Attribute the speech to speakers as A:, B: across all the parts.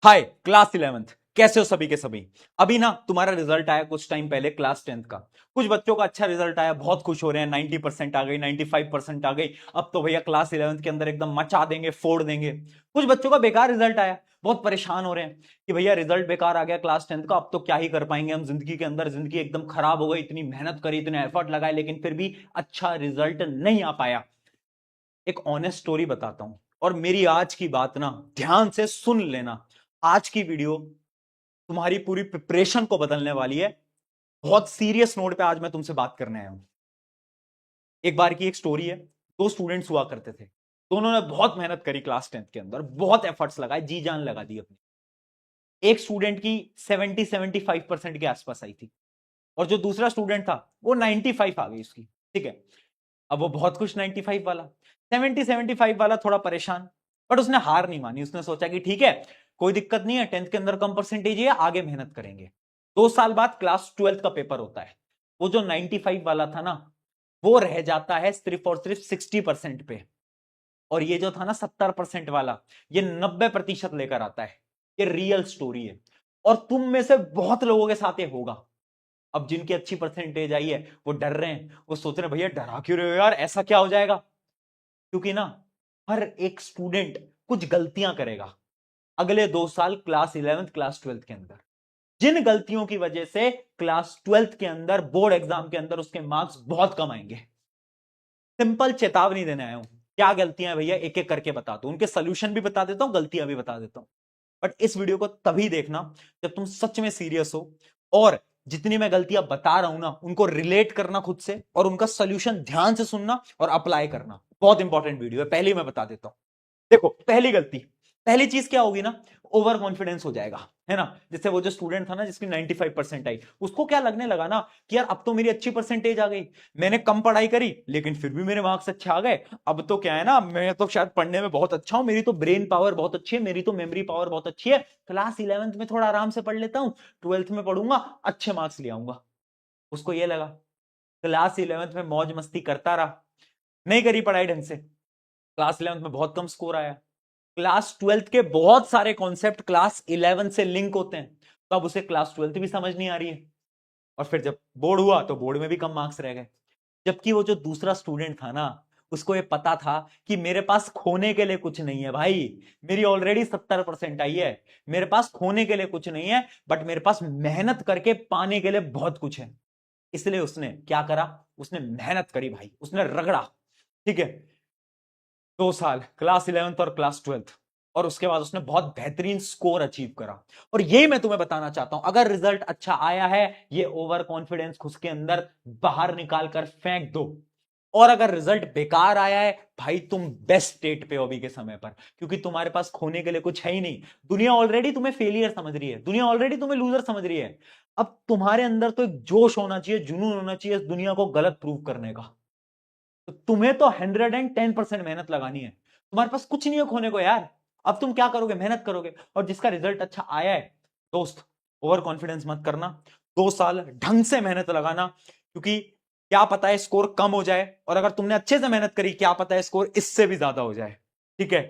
A: हाय class 11th। कैसे हो सभी के सभी। अभी ना तुम्हारा रिजल्ट आया कुछ टाइम पहले क्लास 10th का। कुछ बच्चों का अच्छा रिजल्ट आया, बहुत खुश हो रहे हैं, 90% आ गई, 95% आ गई। अब तो भैया क्लास 11th के अंदर एकदम मचा देंगे, फोड़ देंगे। कुछ बच्चों का बेकार रिजल्ट आया, बहुत परेशान हो रहे हैं कि भैया रिजल्ट बेकार आ गया क्लास 10th का, अब तो क्या ही कर पाएंगे हम जिंदगी के अंदर, जिंदगी एकदम खराब हो गई, इतनी मेहनत करी, इतने एफर्ट लगाए, लेकिन फिर भी अच्छा रिजल्ट नहीं आ पाया। एक ऑनेस्ट स्टोरी बताता हूं, और मेरी आज की बात ना ध्यान से सुन लेना। आज की वीडियो तुम्हारी पूरी प्रिपरेशन को बदलने वाली है। बहुत सीरियस नोट पे आज मैं तुमसे बात करने आया हूं। एक बार की एक स्टोरी है। दो स्टूडेंट्स हुआ करते थे, दोनों ने बहुत मेहनत करी क्लास 10th के अंदर, बहुत एफर्ट्स लगाए, जी जान लगा दी अपनी। एक स्टूडेंट की 70-75% के आसपास आई थी, और जो दूसरा स्टूडेंट था वो 95 आ गई उसकी। ठीक है, अब वो बहुत खुश 95 वाला। 70-75 वाला थोड़ा परेशान, बट उसने हार नहीं मानी। उसने सोचा कि ठीक है, कोई दिक्कत नहीं है, 10th के अंदर कम परसेंटेज है, आगे मेहनत करेंगे। 2 साल बाद क्लास 12th का पेपर होता है। वो जो 95 वाला था ना, वो रह जाता है सिर्फ और सिर्फ 60% पे। और ये जो था ना 70% वाला, ये 90% लेकर आता है। ये रियल स्टोरी है, और तुम में से बहुत लोगों के साथ ये होगा। अब जिनकी अच्छी परसेंटेज आई है वो डर रहे हैं, वो सोच रहे हैं भैया डरा क्यों रहे हो यार, ऐसा क्या हो जाएगा। क्योंकि ना हर एक स्टूडेंट कुछ गलतियां करेगा अगले 2 साल क्लास 11th क्लास 12th के अंदर, जिन गलतियों की वजह से क्लास 12th के अंदर बोर्ड एग्जाम के अंदर उसके मार्क्स बहुत कम आएंगे। सिंपल चेतावनी देने आया हूं, क्या गलतियां भैया एक एक करके बता दो, उनके सोल्यूशन भी बता देता हूं, गलतियां भी बता देता हूं। बट इस वीडियो को तभी देखना जब तुम सच में सीरियस हो, और जितनी मैं गलतियां बता रहा हूं ना उनको रिलेट करना खुद से, और उनका सोल्यूशन ध्यान से सुनना और अप्लाई करना। बहुत इंपॉर्टेंट वीडियो है, पहले ही मैं बता देता हूं। देखो, पहली गलती, पहली चीज क्या होगी ना, ओवर कॉन्फिडेंस हो जाएगा, है ना। जैसे वो जो स्टूडेंट था ना जिसकी 95% आई, उसको क्या लगने लगा ना कि यार अब तो मेरी अच्छी परसेंटेज आ गई, मैंने कम पढ़ाई करी लेकिन फिर भी मेरे मार्क्स अच्छे आ गए। अब तो क्या है ना, मैं तो शायद पढ़ने में बहुत अच्छा हूं, मेरी तो ब्रेन पावर बहुत अच्छी है, मेरी तो मेमोरी पावर बहुत अच्छी है, क्लास 11th में थोड़ा आराम से पढ़ लेता हूं, 12th में पढ़ूंगा, अच्छे मार्क्स ले आऊंगा। उसको ये लगा, क्लास 11th में मौज मस्ती करता रहा, नहीं करी पढ़ाई ढंग से, क्लास 11th में बहुत कम स्कोर आया। क्लास 12th के बहुत सारे कॉन्सेप्ट क्लास 11 से लिंक होते हैं, तो अब उसे क्लास 12th भी समझ नहीं आ रही है। और फिर जब बोर्ड हुआ तो बोर्ड में भी कम मार्क्स रह गए। जबकि वो जो दूसरा स्टूडेंट था ना, उसको ये पता था कि मेरे पास खोने के लिए कुछ नहीं है भाई, मेरी ऑलरेडी 70% आई है, मेरे पास खोने के लिए कुछ नहीं है, बट मेरे पास मेहनत करके पाने के लिए बहुत कुछ है। इसलिए उसने क्या करा, उसने मेहनत करी भाई, उसने रगड़ा। ठीक है, 2 साल क्लास 11th और क्लास 12th, और उसके बाद उसने बहुत बेहतरीन स्कोर अचीव करा। और यही मैं तुम्हें बताना चाहता हूं, अगर रिजल्ट अच्छा आया है, ये ओवर कॉन्फिडेंस खुद के अंदर बाहर निकाल कर फेंक दो। और अगर रिजल्ट बेकार आया है भाई, तुम बेस्ट स्टेट पे हो अभी के समय पर, क्योंकि तुम्हारे पास खोने के लिए कुछ है ही नहीं। दुनिया ऑलरेडी तुम्हें फेलियर समझ रही है, दुनिया ऑलरेडी तुम्हें लूजर समझ रही है। अब तुम्हारे अंदर तो एक जोश होना चाहिए, जुनून होना चाहिए इस दुनिया को गलत प्रूव करने का। तो तुम्हें तो 110% मेहनत लगानी है, तुम्हारे पास कुछ नहीं है खोने को यार। अब तुम क्या करोगे, मेहनत करोगे, और जिसका रिजल्ट अच्छा आया है, दोस्त, ओवर कॉन्फिडेंस मत करना। 2 साल ढंग से मेहनत लगाना, क्योंकि क्या पता है स्कोर कम हो जाए, और अगर तुमने अच्छे से मेहनत करी, क्या पता है स्कोर इससे भी ज्यादा हो जाए। ठीक है,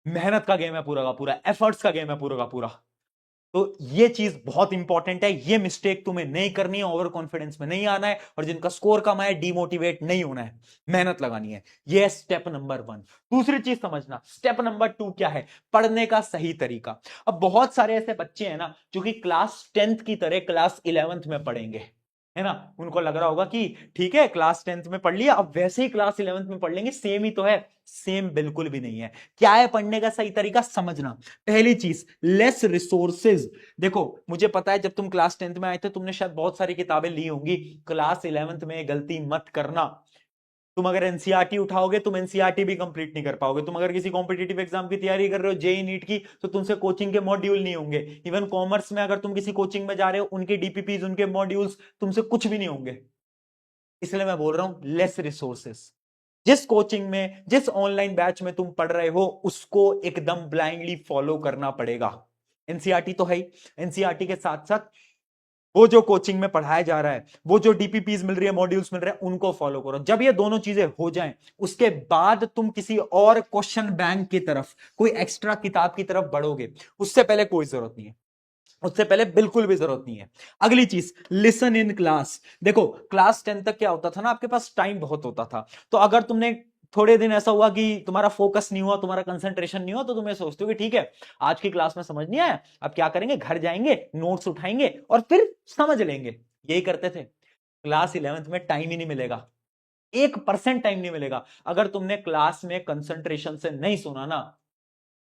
A: मेहनत का गेम है पूरा का पूरा, एफर्ट्स का गेम है पूरा का पूरा। तो ये चीज बहुत इंपॉर्टेंट है, ये मिस्टेक तुम्हें नहीं करनी है, ओवर कॉन्फिडेंस में नहीं आना है, और जिनका स्कोर कम है डीमोटिवेट नहीं होना है, मेहनत लगानी है। ये स्टेप नंबर 1। दूसरी चीज समझना, स्टेप नंबर 2 क्या है, पढ़ने का सही तरीका। अब बहुत सारे ऐसे बच्चे हैं ना जो कि क्लास 10th की तरह क्लास 11th में पढ़ेंगे, है ना। उनको लग रहा होगा कि ठीक है क्लास 10th में पढ़ लिया, अब वैसे ही क्लास 11th में पढ़ लेंगे, सेम ही तो है। सेम बिल्कुल भी नहीं है। क्या है पढ़ने का सही तरीका, समझना। पहली चीज, लेस रिसोर्सेज। देखो, मुझे पता है जब तुम क्लास 10th में आए थे तुमने शायद बहुत सारी किताबें ली होंगी, क्लास 11th में गलती मत करना। तुम अगर एनसीईआरटी उठाओगे, तुम एनसीईआरटी भी कंप्लीट नहीं कर पाओगे। तुम अगर किसी कॉम्पिटिटिव एग्जाम की तैयारी कर रहे हो, जेई नीट की, तो तुमसे कोचिंग के मॉड्यूल नहीं होंगे। इवन कॉमर्स में अगर तुम किसी कोचिंग में जा रहे हो, उनके डीपीपीज, उनके मॉड्यूल्स तुमसे कुछ भी नहीं होंगे। इसलिए मैं बोल रहा हूं लेस रिसोर्सेस। जिस कोचिंग में, जिस ऑनलाइन बैच में तुम पढ़ रहे हो, उसको एकदम ब्लाइंडली फॉलो करना पड़ेगा। एनसीईआरटी तो है ही, एनसीईआरटी के साथ साथ वो जो कोचिंग में पढ़ाया जा रहा है, वो जो डीपीपीज मिल रही है, मॉड्यूल्स मिल रहे हैं, उनको फॉलो करो। जब ये दोनों चीजें हो जाएं, उसके बाद तुम किसी और क्वेश्चन बैंक की तरफ, कोई एक्स्ट्रा किताब की तरफ बढ़ोगे। उससे पहले कोई जरूरत नहीं है, उससे पहले बिल्कुल भी जरूरत नहीं है। अगली चीज, लिसन इन क्लास। देखो क्लास 10 तक क्या होता था ना, आपके पास टाइम बहुत होता था। तो अगर तुमने थोड़े दिन ऐसा हुआ कि तुम्हारा फोकस नहीं हुआ, तुम्हारा कंसंट्रेशन नहीं हुआ, तो तुम ये सोचते हो कि ठीक है आज की क्लास में समझ नहीं आया, अब क्या करेंगे, घर जाएंगे, नोट्स उठाएंगे और फिर समझ लेंगे। यही करते थे। क्लास 11th में टाइम ही नहीं मिलेगा, 1% टाइम नहीं मिलेगा। अगर तुमने क्लास में कंसंट्रेशन से नहीं सुना ना,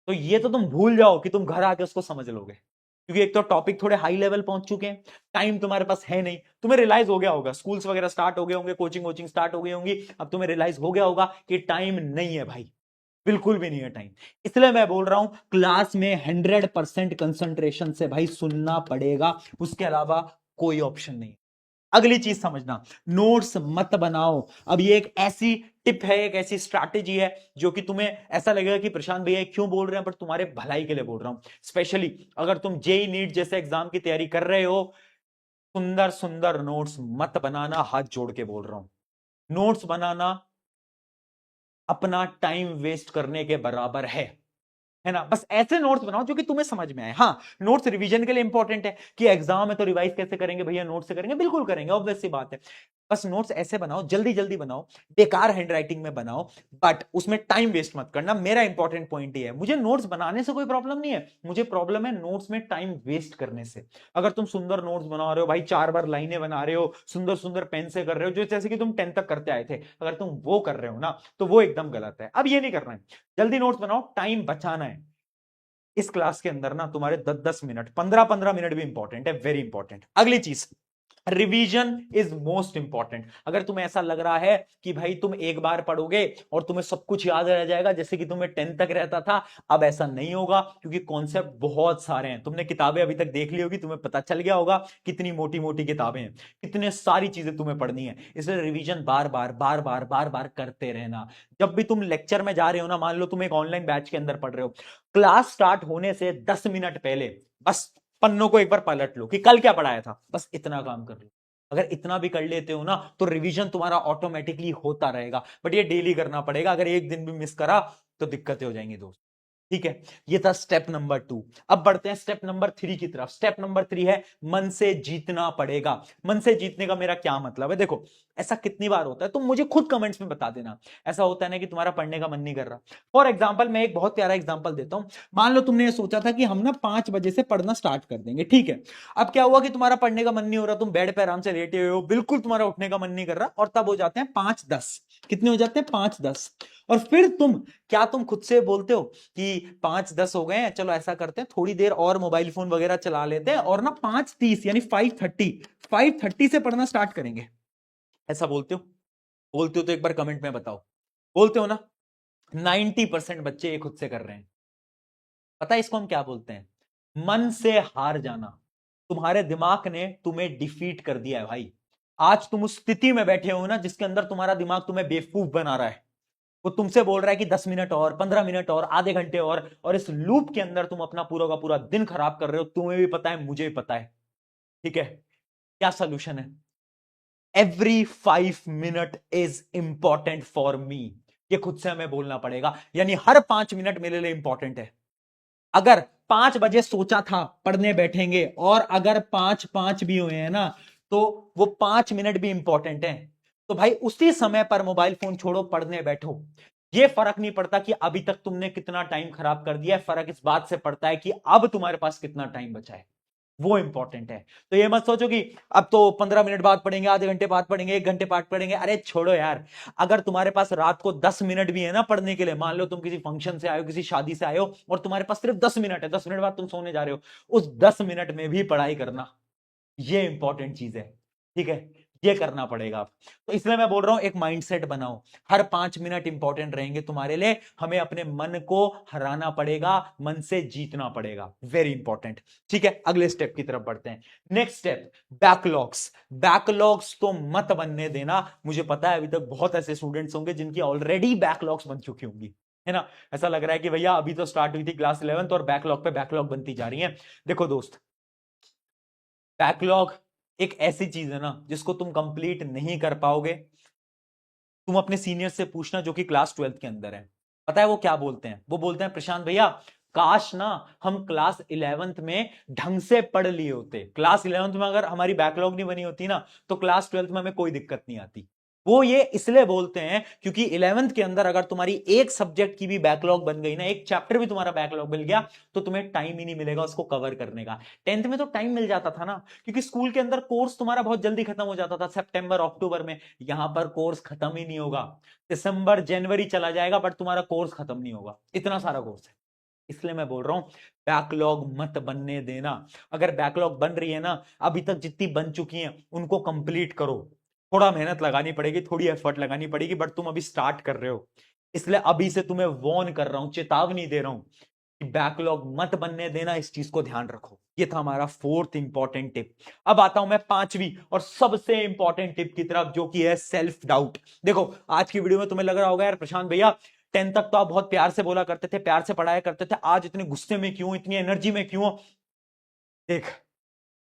A: तो ये तो तुम भूल जाओ कि तुम घर आके उसको समझ लोगे। क्योंकि एक तो टॉपिक थोड़े हाई लेवल पहुंच चुके हैं, टाइम तुम्हारे पास है नहीं। तुम्हें रियलाइज हो गया होगा, स्कूल्स वगैरह स्टार्ट हो गए होंगे, कोचिंग वोचिंग स्टार्ट हो गई होंगी, अब तुम्हें रियलाइज हो गया होगा कि टाइम नहीं है भाई, बिल्कुल भी नहीं है टाइम। इसलिए मैं बोल रहा हूं क्लास में 100% कंसंट्रेशन से भाई सुनना पड़ेगा, उसके अलावा कोई ऑप्शन नहीं। अगली चीज समझना, नोट्स मत बनाओ। अब ये एक ऐसी टिप है, एक ऐसी स्ट्रैटेजी है जो कि तुम्हें ऐसा लगेगा कि प्रशांत भैया क्यों बोल रहे हैं, पर तुम्हारे भलाई के लिए बोल रहा हूं। स्पेशली अगर तुम जेई नीट जैसे एग्जाम की तैयारी कर रहे हो, सुंदर सुंदर नोट्स मत बनाना, हाथ जोड़ के बोल रहा हूं। नोट्स बनाना अपना टाइम वेस्ट करने के बराबर है ना। बस ऐसे नोट्स बनाओ जो कि तुम्हें समझ में आए। हाँ, नोट्स रिवीजन के लिए इंपॉर्टेंट है कि एग्जाम है तो रिवाइज कैसे करेंगे भैया, नोट्स से करेंगे, बिल्कुल करेंगे, ऑब्वियस सी बात है। बस नोट्स ऐसे बनाओ, जल्दी जल्दी बनाओ, बेकार हैंडराइटिंग में बनाओ, बट उसमें टाइम वेस्ट मत करना। मेरा इंपॉर्टेंट पॉइंट ये है, मुझे नोट्स बनाने से कोई प्रॉब्लम नहीं है, मुझे प्रॉब्लम है नोट्स में टाइम वेस्ट करने से। अगर तुम सुंदर नोट्स बना रहे हो भाई, 4 बार लाइनें बना रहे हो, सुंदर सुंदर पेन से कर रहे हो, जो जैसे कि तुम 10 तक करते आए थे, अगर तुम वो कर रहे हो ना, तो वो एकदम गलत है। अब ये नहीं करना है, जल्दी नोट्स बनाओ, टाइम बचाना है। इस क्लास के अंदर ना तुम्हारे 10-10 मिनट, 15-15 मिनट भी इंपॉर्टेंट है, वेरी इंपॉर्टेंट। अगली चीज, रिवीजन इज मोस्ट इंपॉर्टेंट। अगर तुम्हें ऐसा लग रहा है कि भाई तुम एक बार पढ़ोगे और तुम्हें सब कुछ याद रह जाएगा जैसे कि तुम्हें 10 तक रहता था, अब ऐसा नहीं होगा, क्योंकि कॉन्सेप्ट बहुत सारे हैं। तुमने किताबें अभी तक देख ली होगी, तुम्हें पता चल गया होगा कितनी मोटी मोटी किताबें हैं, कितने सारी चीजें तुम्हें पढ़नी है। इसलिए रिवीजन बार बार बार बार बार बार करते रहना। जब भी तुम लेक्चर में जा रहे हो ना, मान लो तुम एक ऑनलाइन बैच के अंदर पढ़ रहे हो, क्लास स्टार्ट होने से 10 मिनट पहले बस पन्नों को एक बार पलट लो कि कल क्या पढ़ाया था, बस इतना काम कर लो। अगर इतना भी कर लेते हो ना, तो रिवीजन तुम्हारा ऑटोमेटिकली होता रहेगा। बट ये डेली करना पड़ेगा, अगर एक दिन भी मिस करा तो दिक्कतें हो जाएंगी दोस्त। ठीक है, ये था स्टेप नंबर 2। अब बढ़ते हैं स्टेप नंबर 3 की तरफ। स्टेप नंबर 3 है मन से जीतना पड़ेगा। मन से जीतने का मेरा क्या मतलब है, देखो ऐसा कितनी बार होता है, तुम मुझे खुद कमेंट्स में बता देना। ऐसा होता है ना कि तुम्हारा पढ़ने का मन नहीं कर रहा। फॉर एग्जाम्पल, मैं एक बहुत प्यारा एग्जाम्पल देता हूं। मान लो तुमने ये सोचा था कि हम ना 5 बजे से पढ़ना स्टार्ट कर देंगे, ठीक है। अब क्या हुआ कि तुम्हारा पढ़ने का मन नहीं हो रहा, तुम बेड पे आराम से लेटे हुए हो, बिल्कुल तुम्हारा उठने का मन नहीं कर रहा, और तब हो जाते हैं 5-10। कितने हो जाते हैं? 5-10। और फिर तुम खुद से बोलते हो कि 5-10 हो गए हैं, चलो ऐसा करते हैं थोड़ी देर और मोबाइल फोन वगैरह चला लेते हैं, और ना 5:30 यानी 5:30 से पढ़ना स्टार्ट करेंगे। ऐसा बोलते हो? बोलते हो तो एक बार कमेंट में बताओ। बोलते हो ना? 90% बच्चे ये खुद से कर रहे हैं। पता है इसको हम क्या बोलते हैं? मन से हार जाना। तुम्हारे दिमाग ने तुम्हें डिफीट कर दिया है भाई। आज तुम उस स्थिति में बैठे हो ना जिसके अंदर तुम्हारा दिमाग तुम्हें बेवकूफ बना रहा है। वो तुमसे बोल रहा है कि 10 मिनट और, 15 मिनट और, आधे घंटे और इस लूप के अंदर तुम अपना पूरा का पूरा दिन खराब कर रहे हो। तुम्हें भी पता है, मुझे भी पता है। ठीक है, क्या सोल्यूशन है? Every 5 minute is important for me. ये खुद से हमें बोलना पड़ेगा, यानी हर 5 मिनट मेरे लिए इंपॉर्टेंट है। अगर 5 बजे सोचा था पढ़ने बैठेंगे, और अगर 5-5 भी हुए हैं ना, तो वो 5 मिनट भी इंपॉर्टेंट है। तो भाई उसी समय पर मोबाइल फोन छोड़ो, पढ़ने बैठो। ये फर्क नहीं पड़ता कि अभी तक तुमने कितना टाइम खराब कर दिया है, फर्क इस बात से पड़ता है कि अब तुम्हारे पास कितना टाइम बचा है, वो इंपॉर्टेंट है। तो ये मत सोचो कि अब तो 15 मिनट बाद पढ़ेंगे, आधे घंटे बाद पढ़ेंगे, 1 घंटे बाद पढ़ेंगे। अरे छोड़ो यार। अगर तुम्हारे पास रात को 10 मिनट भी है ना पढ़ने के लिए, मान लो तुम किसी फंक्शन से आए हो, किसी शादी से आए हो, और तुम्हारे पास सिर्फ 10 मिनट है, 10 मिनट बाद तुम सोने जा रहे हो, उस 10 मिनट में भी पढ़ाई करना, ये इंपॉर्टेंट चीज है। ठीक है, ये करना पड़ेगा आप। तो इसलिए मैं बोल रहा हूं एक माइंडसेट बनाओ, हर 5 मिनट इंपॉर्टेंट रहेंगे तुम्हारे लिए। हमें अपने मन को हराना पड़ेगा, मन से जीतना पड़ेगा, वेरी इंपॉर्टेंट। ठीक है, अगले स्टेप की तरफ बढ़ते हैं। Next step, backlogs. बैकलॉग्स तो मत बनने देना। मुझे पता है अभी तक बहुत ऐसे स्टूडेंट्स होंगे जिनकी ऑलरेडी बैकलॉग्स बन चुकी होंगी, है ना। ऐसा लग रहा है कि भैया अभी तो स्टार्ट हुई थी क्लास 11th और बैकलॉग पे बैकलॉग बनती जा रही है। देखो दोस्त, बैकलॉग एक ऐसी चीज है ना जिसको तुम कंप्लीट नहीं कर पाओगे। तुम अपने सीनियर से पूछना जो कि क्लास 12th के अंदर है, पता है वो क्या बोलते हैं? वो बोलते हैं प्रशांत भैया काश ना हम क्लास 11th में ढंग से पढ़ लिए होते। क्लास 11th में अगर हमारी बैकलॉग नहीं बनी होती ना तो क्लास 12th में हमें कोई दिक्कत नहीं आती। वो ये इसलिए बोलते हैं क्योंकि 11th के अंदर अगर तुम्हारी एक सब्जेक्ट की भी बैकलॉग बन गई ना, एक चैप्टर भी तुम्हारा बैकलॉग मिल गया, तो तुम्हें टाइम ही नहीं मिलेगा उसको कवर करने का। 10th में तो टाइम मिल जाता था ना, क्योंकि स्कूल के अंदर कोर्स तुम्हारा बहुत जल्दी खत्म हो जाता था, सितंबर अक्टूबर में। यहां पर कोर्स खत्म ही नहीं होगा, दिसंबर जनवरी चला जाएगा बट तुम्हारा कोर्स खत्म नहीं होगा, इतना सारा कोर्स है। इसलिए मैं बोल रहा हूं बैकलॉग मत बनने देना। अगर बैकलॉग बन रही है ना, अभी तक जितनी बन चुकी हैं उनको कंप्लीट करो। थोड़ा मेहनत लगानी पड़ेगी, थोड़ी एफर्ट लगानी पड़ेगी, बट तुम अभी स्टार्ट कर रहे हो, इसलिए अभी से तुम्हें वॉर्न कर रहा हूं, चेतावनी दे रहा हूं कि बैकलॉग मत बनने देना, इस चीज को ध्यान रखो। ये था हमारा 4th इंपॉर्टेंट टिप। अब आता हूं मैं 5वीं और सबसे इंपॉर्टेंट टिप की तरफ, जो कि है सेल्फ डाउट। देखो आज की वीडियो में तुम्हें लग रहा होगा यार प्रशांत भैया 10th तक तो आप बहुत प्यार से बोला करते थे, प्यार से पढ़ाया करते थे, आज इतने गुस्से में क्यों, इतनी एनर्जी में क्यों? देख,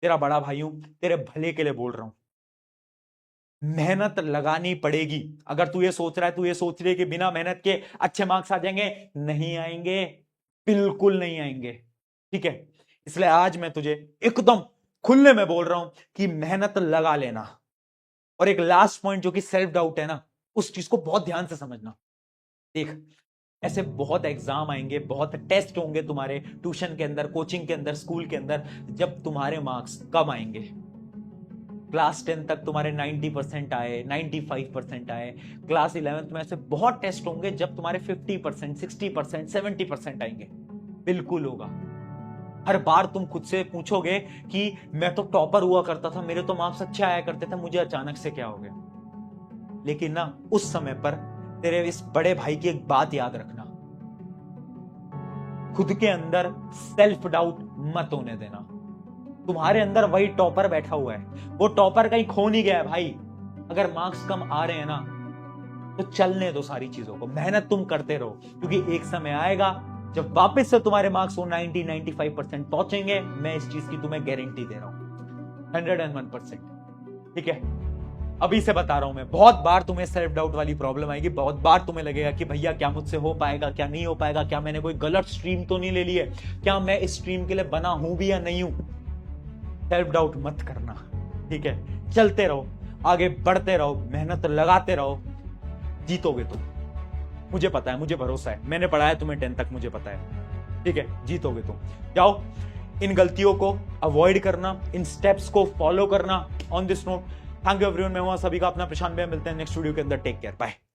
A: तेरा बड़ा भाई हूं, तेरे भले के लिए बोल रहा हूं, मेहनत लगानी पड़ेगी। अगर तू ये सोच रहा है, तू ये सोच रही है कि बिना मेहनत के अच्छे मार्क्स आ जाएंगे, नहीं आएंगे, बिल्कुल नहीं आएंगे, ठीक है? इसलिए आज मैं तुझे एकदम खुले में बोल रहा हूं कि मेहनत लगा लेना। और एक लास्ट पॉइंट जो कि सेल्फ डाउट है ना, उस चीज को बहुत ध्यान से समझना। देख, ऐसे बहुत एग्जाम आएंगे, बहुत टेस्ट होंगे तुम्हारे ट्यूशन के अंदर, कोचिंग के अंदर, स्कूल के अंदर, जब तुम्हारे मार्क्स कम आएंगे। क्लास 10 तक तुम्हारे 90% आए, 95% आए। क्लास 11th में ऐसे बहुत टेस्ट होंगे जब तुम्हारे 50%, 60%, 70% आएंगे। बिल्कुल होगा। हर बार तुम खुद से पूछोगे कि मैं तो टॉपर हुआ करता था, मेरे तो मार्क्स अच्छे आया करते थे, मुझे अचानक से क्या हो गया? लेकिन ना उस समय पर तेरे इस बड़े भाई की एक बात याद रखना, खुद के अंदर सेल्फ डाउट मत होने देना। तुम्हारे अंदर वही टॉपर बैठा हुआ है, वो टॉपर कहीं खो नहीं गया है भाई। अगर मार्क्स कम आ रहे हैं ना तो चलने दो सारी चीजों को, मेहनत तुम करते रहो, क्योंकि एक समय आएगा जब वापस से तुम्हारे मार्क्स वो 90-95% पहुंचेंगे। मैं इस चीज की तुम्हें गारंटी दे रहा हूं, 101%, ठीक है? अभी से बता रहा हूं मैं, बहुत बार तुम्हें सेल्फ डाउट वाली प्रॉब्लम आएगी, बहुत बार तुम्हें लगेगा कि भैया क्या मुझसे हो पाएगा, क्या नहीं हो पाएगा, क्या मैंने कोई गलत स्ट्रीम तो नहीं ले ली है, क्या मैं इस स्ट्रीम के लिए बना हूं भी या नहीं हूं। सेल्फ डाउट मत करना, ठीक है? चलते रहो, आगे बढ़ते रहो, मेहनत लगाते रहो, जीतोगे तुम। मुझे पता है, मुझे भरोसा है, मैंने पढ़ा है तुम्हें 10 तक, मुझे पता है, ठीक है? जीतोगे तुम। जाओ, इन गलतियों को अवॉइड करना, इन स्टेप्स को फॉलो करना। On this note, thank you everyone, मैं हूं सभी का अपना प्रशांत भैया। मिलते हैं नेक्स्ट वीडियो के अंदर, टेक केयर, बाय।